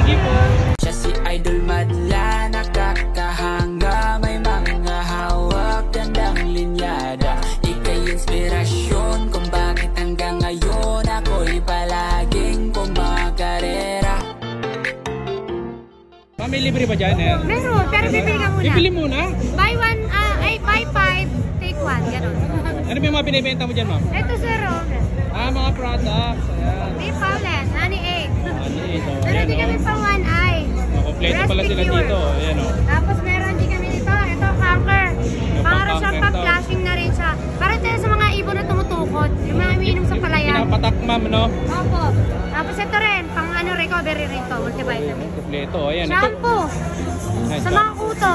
Sige po. Siya si Idol madla, nakakahanga, may mga hawak, gandang linyada. Ika'y inspirasyon kung bakit hanggang ngayon ako'y palaging kumakarera. May libre ba dyan? Meron, pero bibili ka muna. Bibili muna? Buy 5, take 1, gano'n. Ano ba yung mga binibenta mo dyan, ma'am? Ito sir, Mga products. Ayan. may Paulen, Honey 8. Meron Ayan, din kami pang 1 eye. kompleto pala sila dito. Ayan, o. Tapos meron din kami dito, ito, Conquer. Para siya pang-flashing na rin siya. Parang tayo sa mga ibon na tumutukod. Yung mga umiinom sa palayan. Pinapatak, ma'am, no? Opo. Tapos ito rin, pang recovery rito, multivitamin. Kompleto, ayan. Shampoo. Sa mga kuto.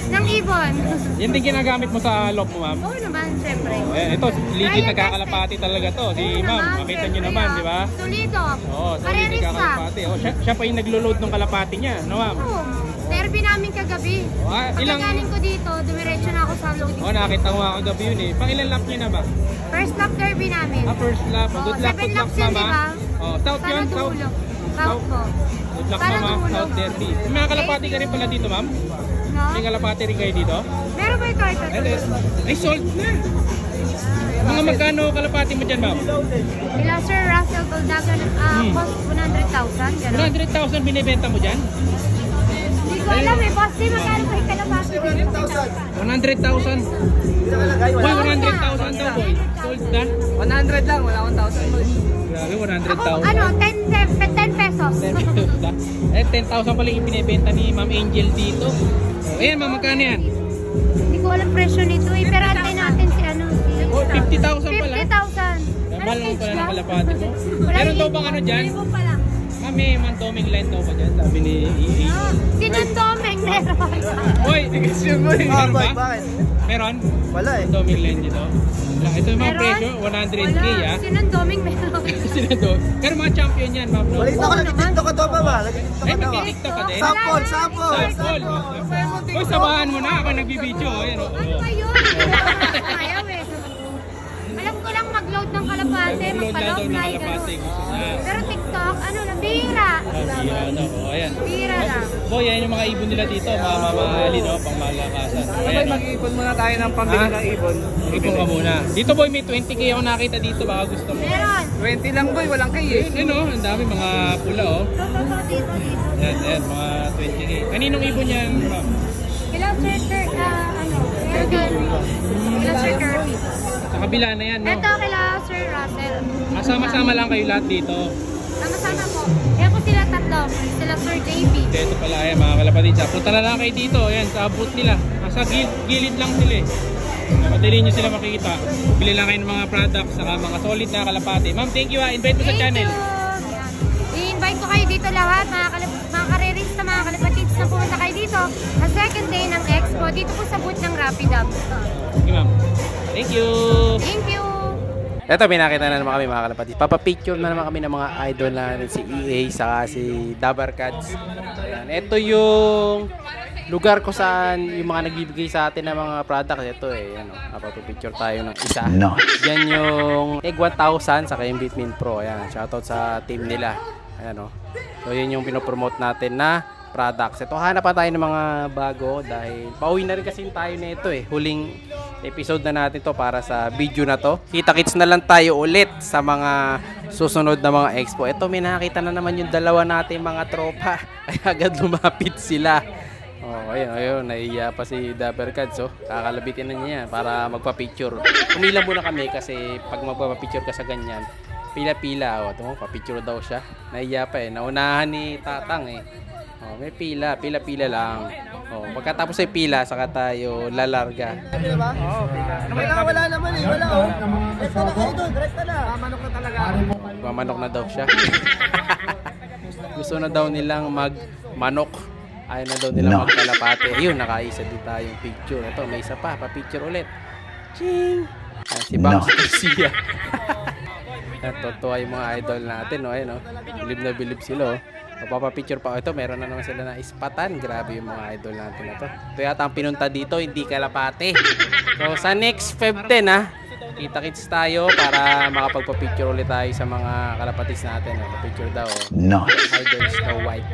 Ng ibon. Yan din ginagamit mo sa loob mo, ma'am? Oo naman, syempre. Ayan, ito, legit nagkakalapati talaga to. Si ma'am, makita nyo naman, di ba? Solido. Oo, solid nagkakalapati. Siya pa yung naglo-load ng kalapati niya, no, ma'am? Oo. Derby namin kagabi. Pagkagaling ko dito, dumiretso na ako sa loading. Nakita ko ako gabi yun eh. Pang ilan lap niya na ba? First lap derby namin. First lap. Good luck, 7 laps yun, diba? South yun, South. South po. Good luck, mama. South Derby. May mga kalapati ka rin pala dito, ma'am? No? May kalapati rin kayo dito? Meron ba ito? Ay, sold na. Mga magkano kalapati mo dyan, ma'am? Ila Sir Russell Goldagan, cost 100,000. 100,000 binibenta mo dyan? Hindi ko alam eh, boss. Di magkano pa yung kalabasa dito? 100,000? Boy, 100,000 daw, boy. Sold na? 100 lang, wala 1,000 boy. Grabe, Ako, 100,000. 10 pesos. 10,000 pala yung binibenta ni Ma'am Angel dito. Ayan, ma'am, magkano yan? Hindi ko alam presyo nito eh. Pero antay natin si ano. 50,000 pala. 50,000. Mahal naman pala ng kalapati mo. Meron daw bang ano dyan? Ma'am, may mandoming line daw ba dyan? Sabi ni EA. Sinandoming meron. Boy, meron ba? Bakit? Meron? Wala eh. Mandoming line dito. Ito yung mga presyo, 100k ah. Sinandoming meron. Pero mga champion yan, ma'am. Balita ko, nag-tiktok ka to pa ba? Nag-tiktok Ay, ka to. mag-tiktok ka din? Sample! Sample! Uy, sabahan mo na ako nagbibideo. Ayan, oh. Ano ba yun? Ayaw eh. Alam ko lang mag-load ng kalapate, magpa-load na gano'n. Pero TikTok, ano lang, bihira. Bihira na po, ayan. Bihira lang. Boy, yan yung mga ibon nila dito, mga mamahali, no? Pang malakasan. Boy, mag-iipon muna tayo ng pambili ng ibon. Ibon ka muna. Dito boy, may 20k ako nakita dito, baka gusto mo. Meron. 20 lang boy, walang kay eh. Yun, oh, ang dami, mga pula, oh. Dito. Yan, mga 20k. Kaninong ibon yan, ma'am? Hello, Sir Kirby. Hello, Sir Kirby. Sa kabila na yan, no? Ito kila Sir Russell. Sama-sama lang kayo lahat dito. Sama-sama po. Yan po sila tatlo. Sila Sir JP. Ito pala, ayan, mga kalapatid. Punta na lang kayo dito, ayan, sa booth nila. Nasa gilid lang sila eh. Madali nyo sila makikita. Bili lang kayo ng mga products, saka mga solid na kalapati. Ma'am, thank you ha. Invite mo sa channel. I-invite ko kayo dito lahat, mga karerista, mga kalapatids na pumunta kayo dito sa second day ng Expo. Dito po sa booth ng Rapidab. Okay, ma'am. Thank you. Thank you. Ito, pinakita na naman kami mga kalapatid. Papapicture na naman kami ng mga idol na si EA saka si Dabarkads. Ayan. Ito yung lugar ko saan yung mga nagbibigay sa atin ng mga products. Ito eh, ano, napapapicture tayo ng isa. No. Yan yung Egg 1000 sa Bitmin Pro. Ayan, shoutout sa team nila. Ayan o. So yun yung pinopromote natin na products. Ito, hanap pa tayo ng mga bago dahil pauwi na rin kasi tayo na ito eh. Huling episode na natin to para sa video na to. Kita-kits na lang tayo ulit sa mga susunod na mga expo. Ito, may nakita na naman yung dalawa natin mga tropa. Ay agad lumapit sila. Oh, ayun, nahiya pa si Dabarkads, oh. Kakalabitin na niya para magpa-picture. Umila muna kami kasi pag magpa-picture ka sa ganyan, pila-pila, oh. Ito, pa-picture daw siya. Nahiya pa eh. Naunahan ni Tatang eh. Oh, may pila lang. Oh, pagkatapos ay pila, saka tayo lalarga. Oo, pila. Wala naman eh, wala oh. Direkta na kayo doon, direkta na. Manok na talaga. Mamanok na daw siya. Gusto na daw nilang magmanok. Ayaw na daw nilang magkalapate. Ayun, nakaisa din tayong picture. Ito, may isa pa, pa-picture ulit. Ching! Ayan, si Bangs Garcia. Natutuwa yung mga idol natin, no? Ayun, no? Bilib na bilib sila, oh. Papapicture pa. Ito, meron na naman sila na ispatan. Grabe yung mga idol natin na to. Ito yata ang pinunta dito, hindi kalapate. So, sa next Feb 10, ha? Kita-kits tayo para makapagpa-picture ulit tayo sa mga kalapatis natin. Picture daw. Idol Snow White.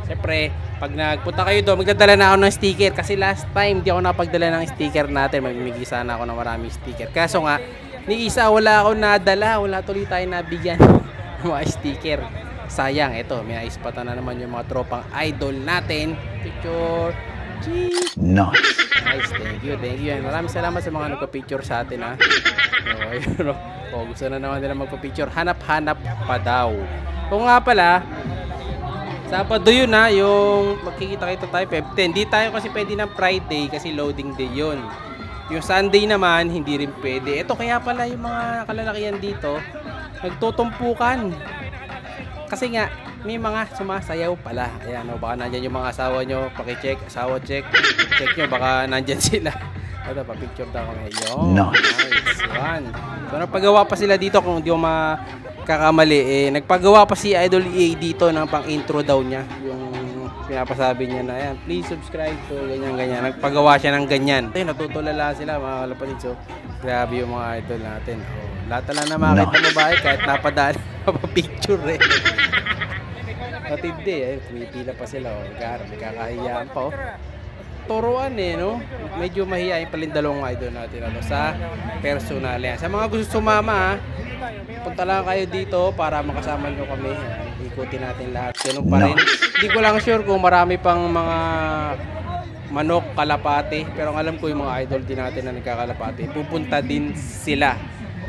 Siyempre, pag nagpunta kayo doon, magdadala na ako ng sticker. Kasi last time, di ako nakapagdala ng sticker natin. Mamimigay sana ako ng maraming sticker. Kaso nga, ni isa wala ako nadala. Wala tuloy tayo nabigyan ng mga sticker. Sayang, eto, may naispatan na naman yung mga tropang idol natin. Picture. Nice, thank you. Maraming salamat sa mga nagpa-picture sa atin, ha. Gusto na naman nila magpa-picture. Hanap-hanap pa daw. Kung nga pala, Sabado yun, ha, yung magkikita-kita tayo, Feb 10. Di tayo kasi pwede ng Friday kasi loading day yun. Yung Sunday naman, hindi rin pwede. Ito kaya pala yung mga kalalakihan dito, nagtutumpukan. Kasi nga, may mga sumasayaw pala. Ayan, baka nandyan yung mga asawa nyo. Pakicheck, asawa check. Check nyo, baka nandyan sila. Ito, pa-picture daw kami. Nice one. So, nagpagawa pa sila dito kung hindi ko makakamali. Nagpagawa pa si Idol EA dito ng pang-intro daw niya. Yung pinapasabi niya na, ayan, please subscribe to ganyan-ganyan. Nagpagawa siya ng ganyan. Ayun, natutulala sila mga kalapatid. So, grabe yung mga idol natin. Lahat na makita mo ba kahit napadaan mapapicture eh. Matindi eh. Pumipila pa sila. Nagkakahiyaan pa. Turuan eh, no? Medyo mahihayin pala yung dalawang idol natin sa personal yan. Sa mga gusto sumama, punta lang kayo dito para makasama nyo kami. Ikutin natin lahat. Ganun pa rin. Hindi ko lang sure kung marami pang mga manok, kalapati. Pero ang alam ko yung mga idol din natin na nagkakalapati. Pupunta din sila.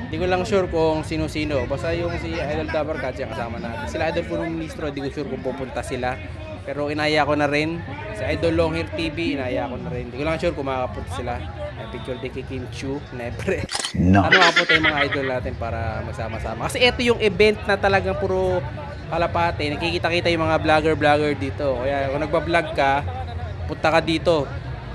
Hindi ko lang sure kung sino-sino. Basta yung si Idol Dabarkat yung kasama natin. Sila Idol Puno Ministro, hindi ko sure kung pupunta sila. Pero inaya ko na rin. Si Idol Longhair TV, inaya ko na rin. Hindi ko lang sure kung makakapunta sila. Picture din kay Kim Chu, never. Ano makapunta yung mga idol natin para magsama-sama. Kasi ito yung event na talagang puro kalapate. Nakikita-kita yung mga vlogger dito. Kaya kung nagbablog ka, punta ka dito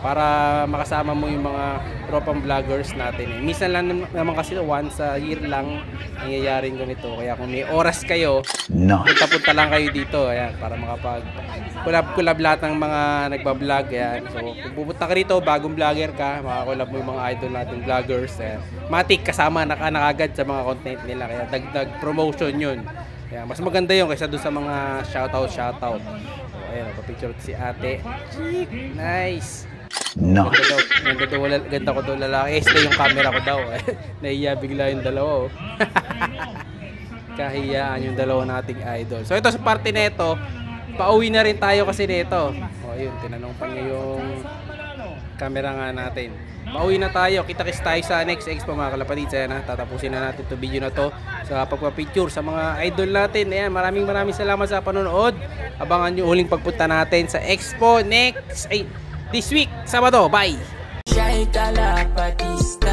para makasama mo yung mga tropang vloggers natin. Minsan lang naman kasi once a year lang nangyayaring ganito. Kaya kung may oras kayo, punta-punta lang kayo dito. Ayan, para makapag-collab lahat ng mga nagbablog. Ayan. So, kung pupunta ka rito, bagong vlogger ka, makakollab mo yung mga idol natin vloggers. Ayan. Matik kasama na agad sa mga content nila. Kaya dagdag promotion yun. Ayan, mas maganda yun kaysa doon sa mga shoutout. So, ayan, papicture si ate. Nice. Ganda ko daw lalaki. Stay yung camera ko daw. Nahiya bigla yung dalawa. Kahiyaan yung dalawa nating idol. So ito sa parte nito, pauwi na rin tayo kasi nito. Ayun, tinanong pa niya yung camera nga natin. Pauwi na tayo. Kita-kits tayo sa next expo mga kalapatid. Ayan, tatapusin na natin itong video na to sa pagpapicture sa mga idol natin. Ayan, maraming salamat sa panonood. Abangan nyo uling pagpunta natin sa expo this week, Sabado. Bye! Siya'y kalapatista.